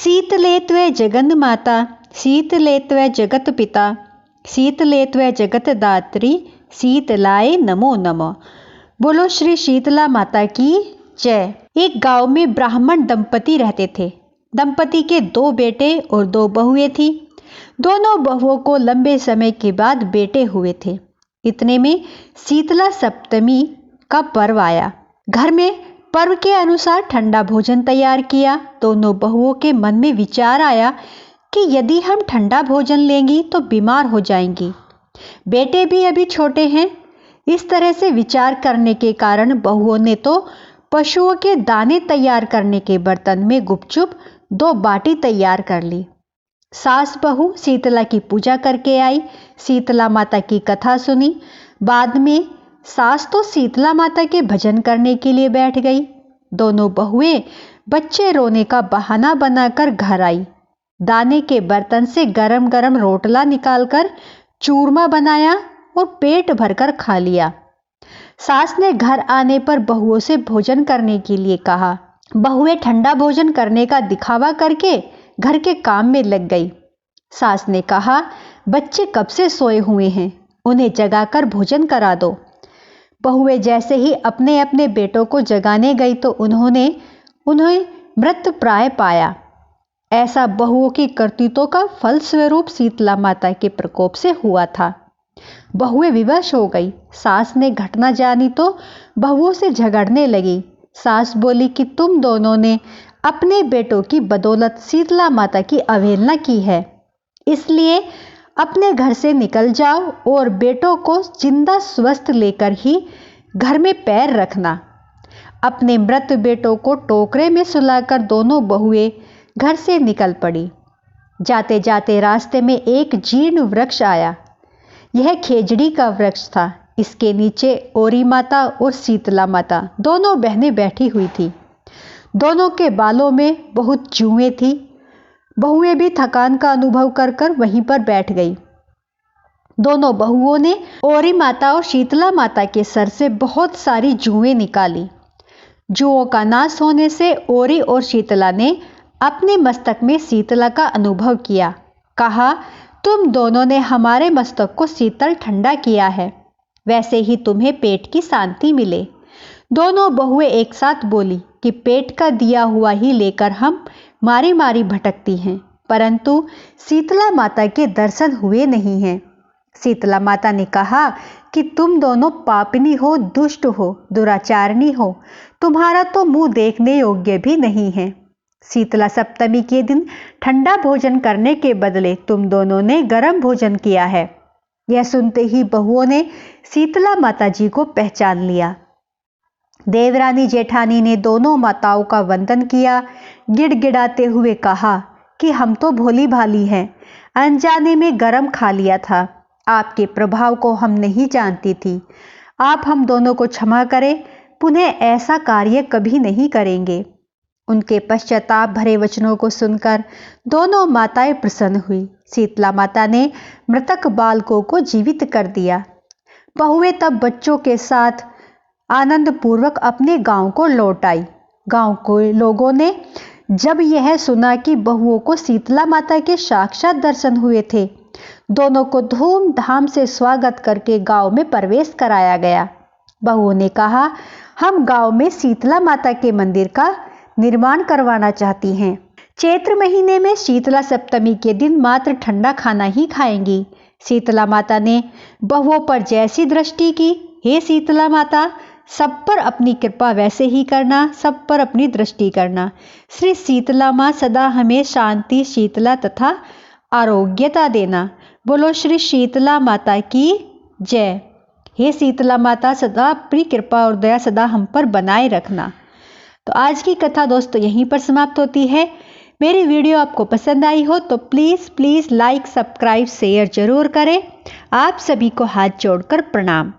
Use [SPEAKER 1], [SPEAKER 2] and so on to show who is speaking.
[SPEAKER 1] शीतले त्वे जगन्माता, शीतले त्वे जगत पिता, शीतले त्वे जगत दात्री, शीतलाय नमो नमः। बोलो श्री शीतला माता की जय। एक गांव में ब्राह्मण दंपति रहते थे। दंपति के 2 बेटे और 2 बहुएं थी। दोनों बहुओं को लंबे समय के बाद बेटे हुए थे। इतने में शीतला सप्तमी का पर्व आया। घर में पर्व के अनुसार ठंडा भोजन तैयार किया। दोनों बहुओं के मन में विचार आया कि यदि हम ठंडा भोजन लेंगी तो बीमार हो जाएंगी। बेटे भी अभी छोटे हैं। इस तरह से विचार करने के कारण बहुओं ने तो पशुओं के दाने तैयार करने के बर्तन में गुपचुप 2 बाटी तैयार कर ली। सास बहू शीतला की पूजा करके आई, शीतला माता की कथा सुनी। बाद में सास तो शीतला माता के भजन करने के लिए बैठ गई। दोनों बहुएं बच्चे रोने का बहाना बनाकर घर आई। दाने के बर्तन से गरम गरम रोटला निकालकर चूरमा बनाया और पेट भरकर खा लिया। सास ने घर आने पर बहुओं से भोजन करने के लिए कहा। बहुएं ठंडा भोजन करने का दिखावा करके घर के काम में लग गई। सास ने कहा, बच्चे कब से सोए हुए हैं, उन्हें जगाकर भोजन करा दो। बहुएं जैसे ही अपने अपने बेटों को जगाने गई तो उन्हें मृत प्राय पाया। ऐसा बहुओं की कर्तृत्वों का फलस्वरूप शीतला माता के प्रकोप से हुआ था। बहुएं विवश हो गई। सास ने घटना जानी तो बहुओं से झगड़ने लगी। सास बोली कि तुम दोनों ने अपने बेटों की बदौलत शीतला माता की अवहेलना की है, इसलिए अपने घर से निकल जाओ और बेटों को जिंदा स्वस्थ लेकर ही घर में पैर रखना। अपने मृत बेटों को टोकरे में सुलाकर दोनों बहुएं घर से निकल पड़ी। जाते जाते रास्ते में एक जीर्ण वृक्ष आया। यह खेजड़ी का वृक्ष था। इसके नीचे ओरी माता और शीतला माता दोनों बहनें बैठी हुई थी। दोनों के बालों में बहुत जुएं थी। बहुएं भी थकान का अनुभव कर कर वहीं पर बैठ गई। दोनों बहुओं ने ओरी माता और शीतला माता के सर से बहुत सारी जुएं निकाली। जुओं का नाश होने से ओरी और शीतला ने अपने मस्तक में शीतला का अनुभव किया। कहा, तुम दोनों ने हमारे मस्तक को शीतल ठंडा किया है, वैसे ही तुम्हें पेट की शांति मिले। दोनों बहुएं एक साथ बोली कि पेट का दिया हुआ ही लेकर हम मारी मारी भटकती हैं, परंतु शीतला माता के दर्शन हुए नहीं हैं। शीतला माता ने कहा कि तुम दोनों पापिनी हो, दुष्ट हो, दुराचारणी हो, तुम्हारा तो मुंह देखने योग्य भी नहीं है। शीतला सप्तमी के दिन ठंडा भोजन करने के बदले तुम दोनों ने गर्म भोजन किया है। यह सुनते ही बहुओं ने शीतला माता जी को पहचान लिया। देवरानी जेठानी ने दोनों माताओं का वंदन किया। गिड़गिड़ाते हुए कहा कि हम तो भोली भाली हैं, अनजाने में गरम खा लिया था। आपके प्रभाव को हम नहीं जानती थी। आप हम दोनों को क्षमा करें, पुनः ऐसा कार्य कभी नहीं करेंगे। उनके पश्चाताप भरे वचनों को सुनकर दोनों माताएं प्रसन्न हुई। शीतला माता ने मृतक बालकों को जीवित कर दिया। बहुएं तब बच्चों के साथ आनंद पूर्वक अपने गांव को लौट आई। गांव के लोगों ने जब यह सुना कि बहुओं को शीतला माता के साक्षात दर्शन हुए थे, दोनों को धूमधाम से स्वागत करके गांव में प्रवेश कराया गया। बहुओं ने कहा, हम गांव में शीतला माता के मंदिर का निर्माण करवाना चाहती हैं। चैत्र महीने में शीतला सप्तमी के दिन मात्र ठंडा खाना ही खाएंगी। शीतला माता ने बहुओं पर जैसी दृष्टि की, हे शीतला माता, सब पर अपनी कृपा वैसे ही करना, सब पर अपनी दृष्टि करना। श्री शीतला माँ सदा हमें शांति, शीतला तथा आरोग्यता देना। बोलो श्री शीतला माता की जय। हे शीतला माता, सदा अपनी कृपा और दया सदा हम पर बनाए रखना। तो आज की कथा दोस्तों यहीं पर समाप्त होती है। मेरी वीडियो आपको पसंद आई हो तो प्लीज़ लाइक, सब्सक्राइब, शेयर जरूर करें। आप सभी को हाथ जोड़कर प्रणाम।